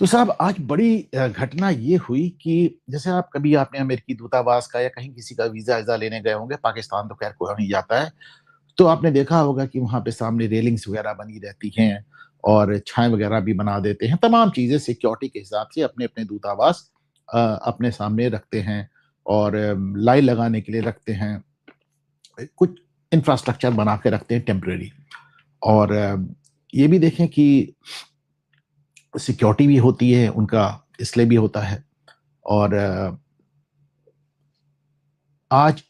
तो साहब आज बड़ी घटना ये हुई कि जैसे आप कभी आपने अमेरिकी दूतावास का या कहीं किसी का वीज़ा-वीज़ा लेने गए होंगे, पाकिस्तान तो ख़ैर कोई नहीं जाता है। तो आपने देखा होगा कि वहाँ पे सामने रेलिंग्स वग़ैरह बनी रहती हैं और छाएँ वग़ैरह भी बना देते हैं। तमाम चीज़ें सिक्योरिटी के हिसाब से अपने-अपने दूतावास अपने सामने रखते हैं और लाइन लगाने के लिए रखते हैं। कुछ इंफ्रास्ट्रक्चर बना के रखते हैं टेम्परेरी और ये भी देखें कि सिक्योरिटी भी होती है, उनका इसलिए भी होता है और आज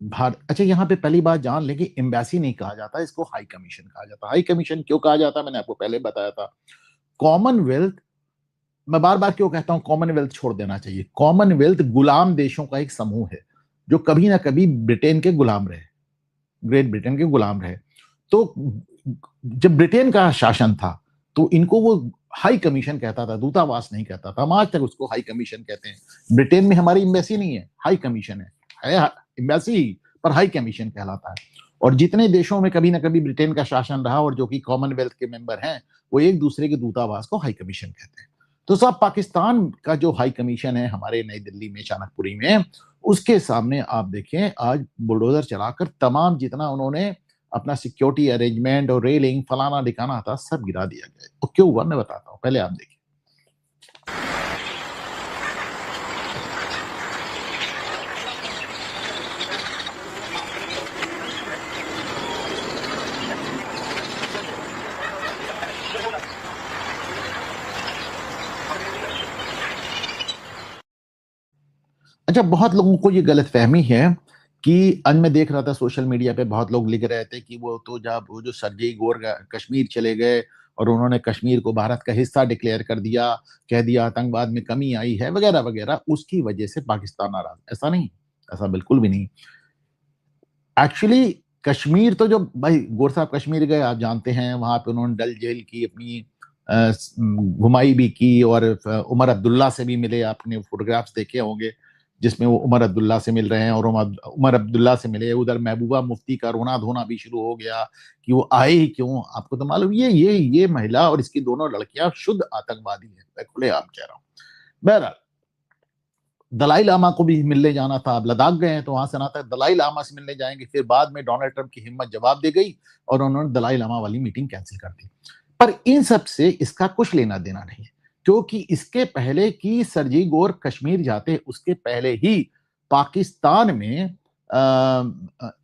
अच्छा यहाँ पे पहली बात जान लें कि एम्बेसी नहीं कहा जाता, इसको हाई कमीशन कहा जाता है। हाई कमीशन क्यों कहा जाता है, मैंने आपको पहले बताया था। कॉमनवेल्थ मैं बार-बार क्यों कहता हूँ कॉमनवेल्थ छोड़ देना चाहिए। कॉमनवेल्थ गुलाम देशों का एक समूह है, जो कभी ना कभी ब्रिटेन के गुलाम रहे, ग्रेट ब्रिटेन के गुलाम रहे। तो जब ब्रिटेन का शासन था, तो इनको वो हाई कमीशन कहता था, दूतावास नहीं कहता था। हम आज तक उसको हाई कमीशन कहते हैं। ब्रिटेन में हमारी एम्बेसी नहीं है, हाई कमीशन है एम्बेसी पर हाई कमीशन कहलाता है। और जितने देशों में कभी ना कभी ब्रिटेन का शासन रहा और जो कि कॉमनवेल्थ के मेंबर हैं, वो एक दूसरे के दूतावास को हाई कमीशन कहते हैं। तो साहब पाकिस्तान का जो हाई कमीशन है हमारे नई दिल्ली में, चाणकपुरी में, उसके सामने आप देखें आज बुलडोजर चलाकर तमाम जितना उन्होंने अपना सिक्योरिटी अरेंजमेंट और रेलिंग फलाना-ढिकाना था, सब गिरा दिया गया है। तो क्यों हुआ मैं बताता हूँ, पहले आप देखिए। अच्छा, बहुत लोगों को ये गलतफ़हमी है कि आज मैं देख रहा था सोशल मीडिया पे बहुत लोग लिख रहे थे कि वो तो जब वो जो सर्जेई गोर कश्मीर चले गए और उन्होंने कश्मीर को भारत का हिस्सा डिक्लेयर कर दिया, कह दिया आतंकवाद में कमी आई है वगैरह-वगैरह, उसकी वजह से पाकिस्तान नाराज़। ऐसा नहीं, ऐसा बिल्कुल भी नहीं। एक्चुअली कश्मीर तो जो भाई गोर साहब कश्मीर गए आप जानते हैं, वहाँ पे उन्होंने डल झील की अपनी घुमाई भी की और उमर अब्दुल्ला से भी मिले, आपने फ़ोटोग्राफ्स देखे होंगे, जिसमें वो उमर अब्दुल्ला से मिल रहे हैं और उमर अब्दुल्ला से मिले, उधर महबूबा मुफ्ती का रोना-धोना भी शुरू हो गया कि वो आए ही क्यों? आपको तो मालूम ये महिला और इसकी दोनों लड़कियाँ शुद्ध आतंकवादी हैं, मैं खुलेआम कह रहा हूँ। बहरहाल दलाई लामा को भी मिलने जाना था, अब लद्दाख गए हैं तो वहाँ से ना था दलाई लामा से मिलने जाएँगे, फिर बाद में डोनाल्ड ट्रम्प की हिम्मत जवाब दे गई और उन्होंने दलाई लामा वाली मीटिंग कैंसल कर दी। पर इन सब से इसका कुछ लेना-देना नहीं है, क्योंकि इसके पहले कि सरजील गोर कश्मीर जाते, उसके पहले ही पाकिस्तान में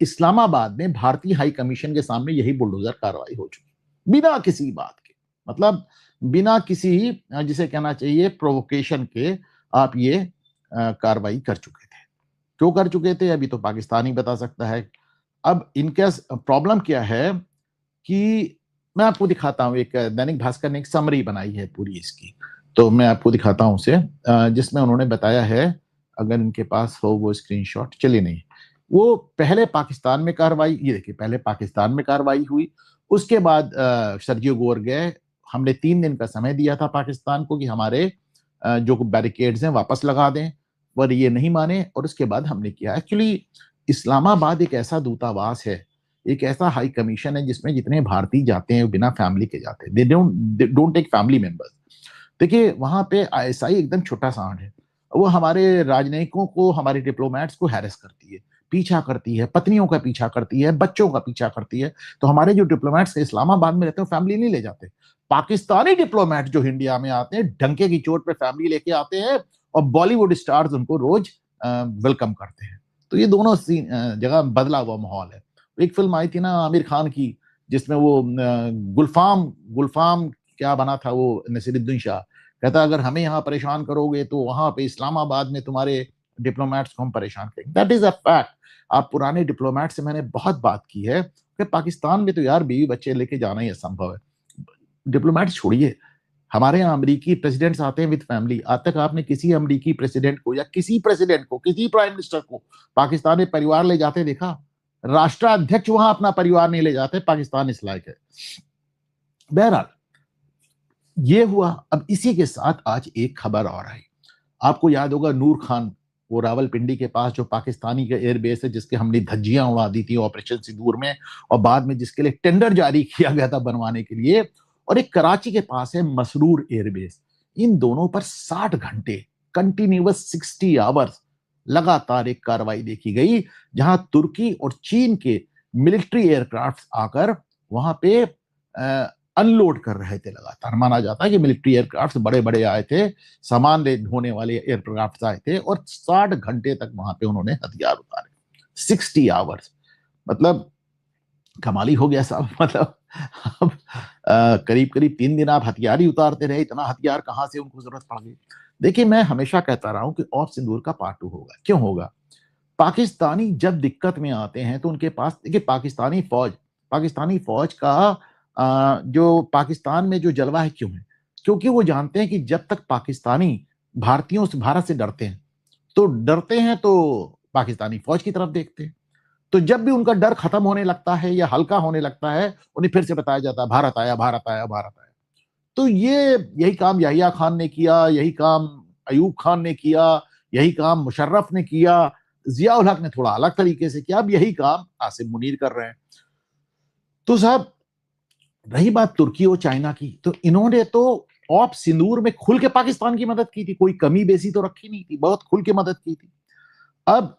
इस्लामाबाद में भारतीय हाई कमीशन के सामने यही बुलडोज़र कार्रवाई हो चुकी, बिना किसी बात के। मतलब बिना किसी जिसे कहना चाहिए प्रोवोकेशन के आप ये कार्रवाई कर चुके थे। क्यों कर चुके थे, अभी तो पाकिस्तान ही बता सकता है। अब इनका प्रॉब्लम क्या है कि मैं आपको दिखाता हूँ, एक दैनिक भास्कर ने एक समरी बनाई है पूरी इसकी, तो मैं आपको दिखाता हूँ उसे जिसमें उन्होंने बताया है, अगर इनके पास हो वो स्क्रीनशॉट, चलिए नहीं, वो पहले पाकिस्तान में कार्रवाई, ये देखिए पहले पाकिस्तान में कार्रवाई हुई, उसके बाद सर्जियो गोर गए, हमने 3 दिन का समय दिया था पाकिस्तान को कि हमारे जो बैरिकेड्स हैं वापस लगा दें, पर ये नहीं माने और उसके बाद हमने किया। एक्चुअली इस्लामाबाद एक ऐसा दूतावास है, एक ऐसा हाई कमीशन है जिसमें जितने भारतीय जाते हैं, वो बिना फैमिली के जाते हैं। They don't take family members. देखिए, वहाँ पे आईएसआई एकदम छोटा सांड है। वो हमारे राजनयिकों को, हमारे डिप्लोमैट्स को हैरेस करती है, पीछा करती है, पत्नियों का पीछा करती है, बच्चों का पीछा करती है। तो हमारे जो डिप्लोमैट्स इस्लामाबाद में रहते हैं, वो फैमिली नहीं ले जाते। पाकिस्तानी डिप्लोमैट जो इंडिया में आते हैं, डंके की चोट पे फैमिली लेके आते हैं और बॉलीवुड स्टार्स उनको रोज वेलकम करते हैं। तो ये दोनों जगह बदला हुआ माहौल है। एक फ़िल्म आई थी ना आमिर खान की, जिसमें वो गुलफ़ाम गुलफ़ाम क्या बना था वो नसीरुद्दीन शाह, कहता अगर हमें यहाँ परेशान करोगे तो वहाँ पे इस्लामाबाद में तुम्हारे डिप्लोमैट्स को हम परेशान करेंगे। That is a fact. आप पुराने डिप्लोमैट से मैंने बहुत बात की है कि पाकिस्तान में तो यार बीवी-बच्चे लेके जाना ही असंभव है। डिप्लोमैट्स छोड़िए, हमारे यहाँ अमेरिकी प्रेसिडेंट्स आते हैं विद फैमिली। आज तक आपने किसी अमेरिकी प्रेसिडेंट को या किसी प्रेसिडेंट को, किसी प्राइम मिनिस्टर को पाकिस्तान में परिवार ले जाते देखा? राष्ट्राध्यक्ष वहाँ अपना परिवार नहीं ले जाते, पाकिस्तान इस लायक है। बहरहाल, ये हुआ। अब इसी के साथ आज एक खबर और आई। आपको याद होगा नूर खान, वो रावलपिंडी के पास जो पाकिस्तानी का एयरबेस है, जिसके हमने धज्जियाँ उड़ा दी थी ऑपरेशन सिंदूर में और बाद में जिसके लिए टेंडर जारी किया गया था बनवाने के लिए, और एक कराची के पास है मसरूर एयरबेस। इन दोनों पर 60 घंटे कंटिन्यूअस 60 आवर्स लगातार एक कार्रवाई देखी गई, जहां तुर्की और चीन के मिलिट्री एयरक्राफ्ट आकर वहां पे अनलोड कर रहे थे। लगातार माना जाता है कि मिलिट्री एयरक्राफ्ट बड़े बड़े आए थे, सामान ढोने वाले एयरक्राफ्ट आए थे और 60 घंटे तक वहां पे उन्होंने हथियार उतारे। 60 आवर्स, मतलब कमाली हो गया साहब। मतलब अब करीब करीब 3 दिन आप हथियार ही उतारते रहे, इतना हथियार कहां से उनको जरूरत पड़ गई। देखिए, मैं हमेशा कहता रहा हूं कि ऑफ सिंदूर का पार्ट 2 होगा। क्यों होगा? पाकिस्तानी जब दिक्कत में आते हैं तो उनके पास, देखिए, पाकिस्तानी फौज का जो पाकिस्तान में जो जलवा है, क्यों है? क्योंकि वो जानते हैं कि जब तक पाकिस्तानी भारत से डरते हैं तो पाकिस्तानी फौज की तरफ देखते हैं। तो जब भी उनका डर खत्म होने लगता है या हल्का होने लगता है, उन्हें फिर से बताया जाता है भारत आया, भारत आया, भारत आया। तो यही काम याहिया खान ने किया, यही काम अयूब खान ने किया, यही काम मुशर्रफ ने किया, जियाउल हक ने थोड़ा अलग तरीके से किया, अब यही काम आसिम मुनीर कर रहे हैं। तो साहब, रही बात तुर्की और चाइना की, तो इन्होंने तो ऑप सिंदूर में खुल के पाकिस्तान की मदद की थी, कोई कमी बेसी तो रखी नहीं थी, बहुत खुल के मदद की थी। अब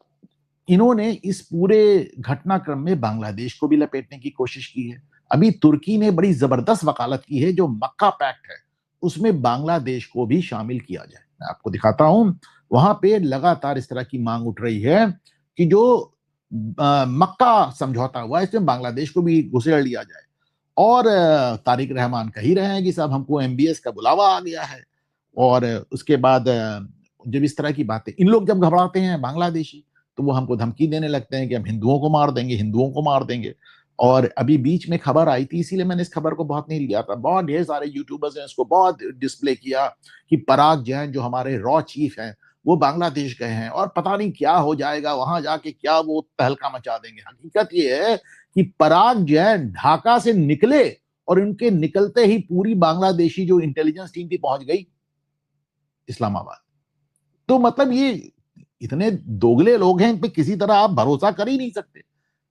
इन्होंने इस पूरे घटनाक्रम में बांग्लादेश को भी लपेटने की कोशिश की है। अभी तुर्की ने बड़ी जबरदस्त वकालत की है, जो मक्का पैक्ट है उसमें बांग्लादेश को भी शामिल किया जाए। मैं आपको दिखाता हूं, वहां पे लगातार इस तरह की मांग उठ रही है कि जो मक्का समझौता हुआ है इसमें बांग्लादेश को भी घुसेड़ लिया जाए। और तारिक रहमान कह ही रहे हैं कि साहब हमको एमबीएस का बुलावा आ गया है। और उसके बाद जब इस तरह की बातें, इन लोग जब घबराते हैं बांग्लादेशी, तो वो हमको धमकी देने लगते हैं कि हम हिंदुओं को मार देंगे, हिंदुओं को मार देंगे। और अभी बीच में खबर आई थी, इसीलिए मैंने इस खबर को बहुत नहीं लिया था, बहुत ढेर सारे यूट्यूबर्स ने इसको बहुत डिस्प्ले किया कि पराग जैन जो हमारे रॉ चीफ हैं वो बांग्लादेश गए हैं और पता नहीं क्या हो जाएगा, वहां जाके क्या वो तहलका मचा देंगे। हकीकत ये है कि पराग जैन ढाका से निकले और उनके निकलते ही पूरी बांग्लादेशी जो इंटेलिजेंस टीम थी पहुंच गई इस्लामाबाद। तो मतलब ये इतने दोगले लोग हैं, इन पे किसी तरह आप भरोसा कर ही नहीं सकते।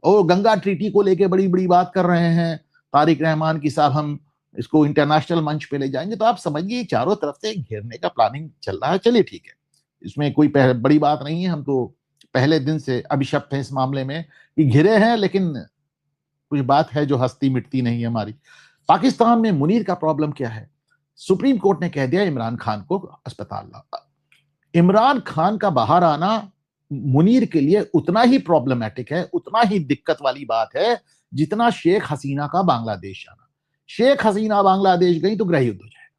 और गंगा ट्रीटी को लेके बड़ी बड़ी बात कर रहे हैं तारिक रहमान की, साहब हम इसको इंटरनेशनल मंच पे ले जाएंगे। तो आप समझिए चारों तरफ से घेरने का प्लानिंग चल रहा है। चलिए ठीक है, इसमें कोई बड़ी बात नहीं है, हम तो पहले दिन से अभिशप्त हैं इस मामले में कि घिरे हैं, लेकिन कुछ बात है जो हस्ती मिटती नहीं है हमारी। पाकिस्तान में मुनीर का प्रॉब्लम क्या है? सुप्रीम कोर्ट ने कह दिया इमरान खान को अस्पताल लाओ। इमरान खान का बाहर आना मुनीर के लिए उतना ही प्रॉब्लमैटिक है, उतना ही दिक्कत वाली बात है जितना शेख हसीना का बांग्लादेश आना। शेख हसीना बांग्लादेश गई तो गृह युद्ध हो जाएगा,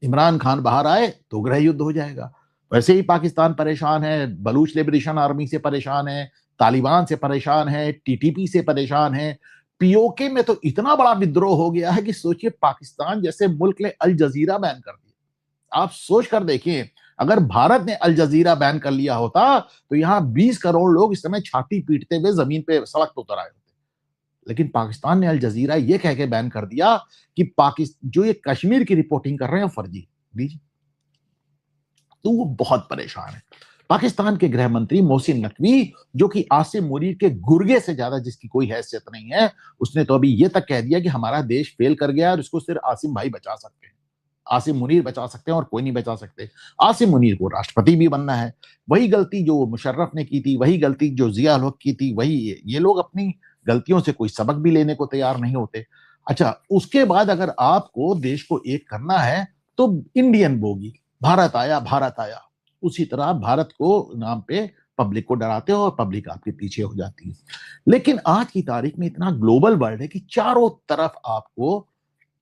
इमरान खान बाहर आए तो गृह युद्ध हो जाएगा। वैसे ही पाकिस्तान परेशान है, बलूच लिबरेशन आर्मी से परेशान है, तालिबान से परेशान है, टीटीपी से परेशान है। पीओके में तो इतना बड़ा विद्रोह हो गया है कि सोचिए, पाकिस्तान जैसे मुल्क ने अल जजीरा बैन कर दिया। आप सोच कर देखिए, अगर भारत ने अल जजीरा बैन कर लिया होता तो यहां 20 करोड़ लोग इस समय छाती पीटते हुए जमीन पे सड़क पर उतर आए होते। लेकिन पाकिस्तान ने अल जजीरा ये कह के बैन कर दिया कि पाकिस्तान जो ये कश्मीर की रिपोर्टिंग कर रहे हैं फर्जी दीजिए। तो वो बहुत परेशान है। पाकिस्तान के गृह मंत्री मोहसिन नकवी, जो कि आसिम मुनीर के गुर्गे से ज्यादा जिसकी कोई हैसियत नहीं है, उसने तो अभी ये तक कह दिया कि हमारा देश फेल कर गया और इसको सिर्फ आसिम भाई बचा सकते हैं, आसिम मुनीर बचा सकते हैं और कोई नहीं बचा सकते। आसिम मुनीर को राष्ट्रपति भी बनना है। वही गलती जो मुशर्रफ ने की थी, वही गलती जो जिया हक की थी, वही ये लोग अपनी गलतियों से कोई सबक भी लेने को तैयार नहीं होते। अच्छा, उसके बाद अगर आपको देश को एक करना है तो इंडियन बोगी, भारत आया, भारत आया, उसी तरह भारत को नाम पे पब्लिक को डराते हो और पब्लिक आपके पीछे हो जाती है। लेकिन आज की तारीख में इतना ग्लोबल वर्ल्ड है कि चारों तरफ आपको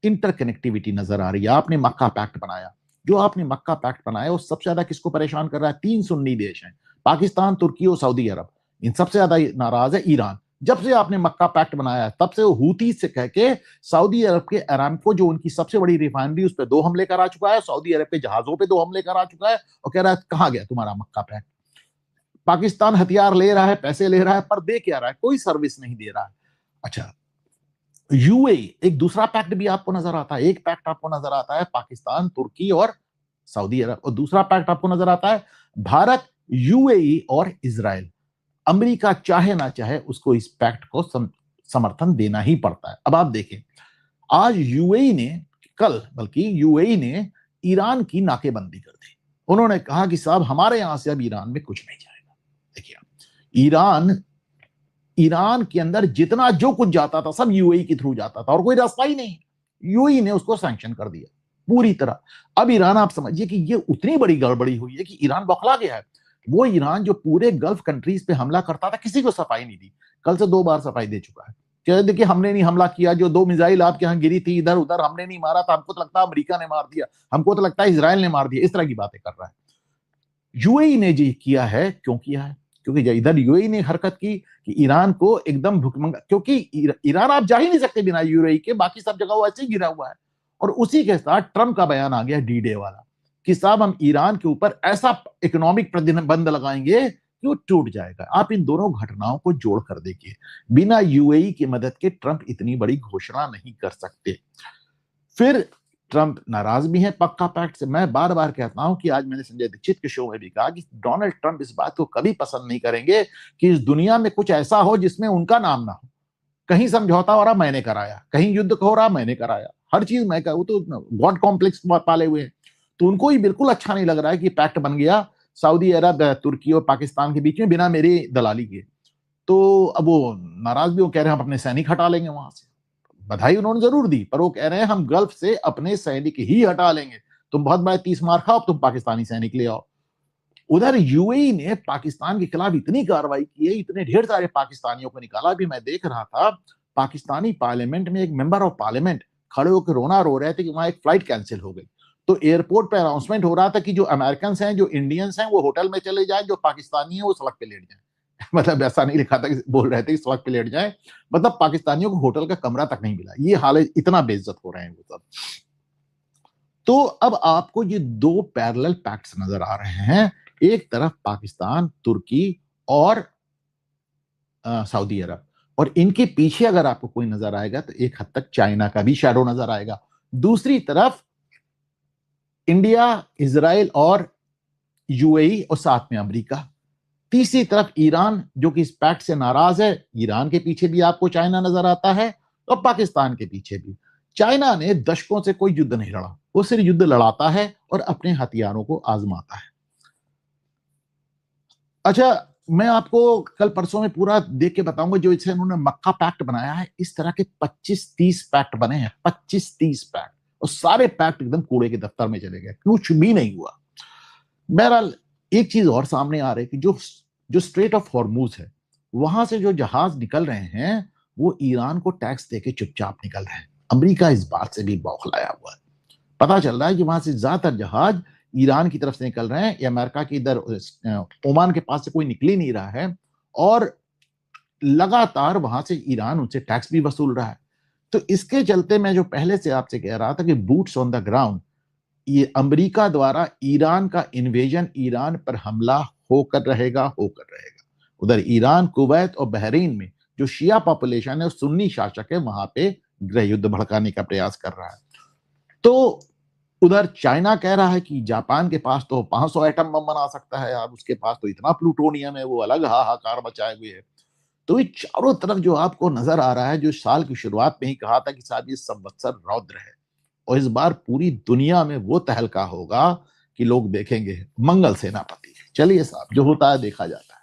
इंटरकनेक्टिविटी नजर आ रही है। आपने मक्का पैक्ट बनाया, जो आपने मक्का पैक्ट बनाया वो सबसे ज्यादा किसको परेशान कर रहा है? 3 सुन्नी देश हैं, पाकिस्तान, तुर्की और सऊदी अरब। इन सबसे ज्यादा नाराज है ईरान। जब से आपने मक्का पैक्ट बनाया तब से वो हूती से कह के सऊदी अरब के अरामको, जो उनकी सबसे बड़ी रिफाइनरी, उस पर 2 हमले करा चुका है, सऊदी अरब के जहाजों पे 2 हमले करा चुका है और कह रहा है कहां गया तुम्हारा मक्का पैक्ट। पाकिस्तान हथियार ले रहा है, पैसे ले रहा है, पर दे क्या रहा है? कोई सर्विस नहीं दे रहा है। अच्छा, यूएई, एक दूसरा पैक्ट भी आपको नजर आता है। एक पैक्ट आपको नजर आता है पाकिस्तान, तुर्की और सऊदी अरब, और दूसरा पैक्ट आपको नजर आता है भारत, यूएई और इजराइल। अमेरिका चाहे ना चाहे उसको इस पैक्ट को समर्थन देना ही पड़ता है। अब आप देखें, आज यूएई ने, कल बल्कि यूएई ने ईरान की नाकेबंदी कर दी। उन्होंने कहा कि साहब हमारे यहां से अब ईरान में कुछ नहीं जाएगा। देखिए, ईरान के अंदर जितना जो कुछ जाता था सब यूएई के थ्रू जाता था और कोई रास्ता ही नहीं। यूएई ने उसको सैंक्शन कर दिया पूरी तरह। अब ईरान, आप समझिए कि ये उतनी बड़ी गड़बड़ी हुई है कि ईरान बौखला गया है। वो ईरान जो पूरे गल्फ कंट्रीज पे हमला करता था, किसी को सफाई नहीं दी। कल से 2 बार सफाई दे चुका है। कह देखिए हमने नहीं हमला किया, जो 2 मिसाइल आपके यहाँ गिरी थी इधर उधर हमने नहीं मारा था, हमको तो लगता है अमेरिका ने मार दिया, हमको तो लगता है इजराइल ने मार दिया, इस तरह की बातें कर रहा है। यूएई ने जी किया है, क्यों किया है? क्योंकि इधर यूएई ने हरकत की कि ईरान को एकदम भुखमंगा, क्योंकि ईरान आप जा ही नहीं सकते बिना यूएई के, बाकी सब जगह वो ऐसे ही गिरा हुआ है। और उसी के साथ ट्रंप का बयान आ गया डी डे वाला कि साहब हम ईरान के ऊपर ऐसा इकोनॉमिक प्रतिबंध लगाएंगे कि वो टूट जाएगा। आप इन दोनों घटनाओं को जोड़ कर देखिए, बिना यूएई की मदद के ट्रंप इतनी बड़ी घोषणा नहीं कर सकते। फिर ट्रंप नाराज भी है पक्का पैक्ट से। मैं बार बार कहता हूं कि आज मैंने संजय दीक्षित के शो में भी कहा कि डोनाल्ड ट्रंप इस बात को कभी पसंद नहीं करेंगे कि इस दुनिया में कुछ ऐसा हो जिसमें उनका नाम ना हो। कहीं समझौता हो रहा मैंने कराया, कहीं युद्ध हो रहा मैंने कराया, हर चीज मैं वो तो गॉड कॉम्प्लेक्स पाले हुए हैं। तो उनको ही बिल्कुल अच्छा नहीं लग रहा है कि पैक्ट बन गया सऊदी अरब, तुर्की और पाकिस्तान के बीच में बिना मेरी दलाली के। तो अब वो नाराज भी, वो कह रहे हैं हम अपने सैनिक हटा लेंगे वहां से। बधाई उन्होंने जरूर दी, पर वो कह रहे हैं हम गल्फ से अपने सैनिक ही हटा लेंगे। तुम बहुत बड़ा 30 मार खाओ, तुम पाकिस्तानी सैनिक ले आओ। उधर यूएई ने पाकिस्तान के खिलाफ इतनी कार्रवाई की है, इतने ढेर सारे पाकिस्तानियों को निकाला। भी मैं देख रहा था पाकिस्तानी पार्लियामेंट में एक मेंबर ऑफ पार्लियामेंट खड़े होकर रोना रो रहे थे कि वहां एक फ्लाइट कैंसिल हो गई। तो एयरपोर्ट पे अनाउंसमेंट हो रहा था कि जो अमेरिकन हैं, जो इंडियंस हैं, वो होटल में चले जाए, जो पाकिस्तानी है वो सड़क पे लेट जाए। मतलब ऐसा नहीं लिखा था कि बोल रहे थे कि सड़क पे लेट जाए, मतलब पाकिस्तानियों को होटल का कमरा तक नहीं मिला। ये हाल, इतना बेइज्जत हो रहे हैं वो सब। तो अब आपको ये 2 पैरेलल पैक्ट्स नजर आ रहे हैं। एक तरफ पाकिस्तान, तुर्की और सऊदी अरब, और इनके पीछे अगर आपको कोई नजर आएगा तो एक हद तक चाइना का भी शैडो नजर आएगा। दूसरी तरफ इंडिया, इजराइल और यूएई और साथ में अमेरिका। तीसरी तरफ ईरान जो कि इस पैक्ट से नाराज है। ईरान के पीछे भी आपको चाइना नजर आता है और पाकिस्तान के पीछे भी। चाइना ने दशकों से कोई युद्ध नहीं लड़ा, वो सिर्फ युद्ध लड़ाता है और अपने हथियारों को आजमाता है। अच्छा, मैं आपको कल परसों में पूरा देख के बताऊंगा जो इसे उन्होंने मक्का पैक्ट बनाया है। इस तरह के 25-30 पैक्ट बने हैं, 25-30 पैक्ट, और सारे पैक्ट एकदम कूड़े के दफ्तर में चले गए, कुछ भी नहीं हुआ। बहरहाल एक चीज और सामने आ रही है कि जो स्ट्रेट ऑफ हॉर्मूज है, वहां से जो जहाज निकल रहे हैं वो ईरान को टैक्स देके चुपचाप निकल रहे हैं। अमेरिका इस बात से भी बौखलाया हुआ है। पता चल रहा है कि वहां से ज्यादातर जहाज ईरान की तरफ से निकल रहे हैं, या अमेरिका की इधर ओमान के पास से कोई निकल ही नहीं रहा है, और लगातार वहां से ईरान उनसे टैक्स भी वसूल रहा है। तो इसके चलते मैं जो पहले से आपसे कह रहा था कि बूट्स ऑन द ग्राउंड, ये अमेरिका द्वारा ईरान का इन्वेजन, ईरान पर हमला होकर रहेगा, होकर रहेगा। उधर ईरान, कुवैत और बहरीन में जो शिया पॉपुलेशन है, सुन्नी शासक है, वहां पे गृह युद्ध भड़काने का प्रयास कर रहा है। तो उधर चाइना कह रहा है कि जापान के पास तो 500 एटम बम बना सकता है यार, उसके पास तो इतना प्लूटोनियम है, वो अलग हाहाकार मचाए हुए है। तो ये चारों तरफ जो आपको नजर आ रहा है, जो साल की शुरुआत में ही कहा था कि साहब ये संवत्सर रौद्र है, और इस बार पूरी दुनिया में वो तहलका होगा कि लोग देखेंगे मंगल सेनापति। चलिए साहब, जो होता है देखा जाता है।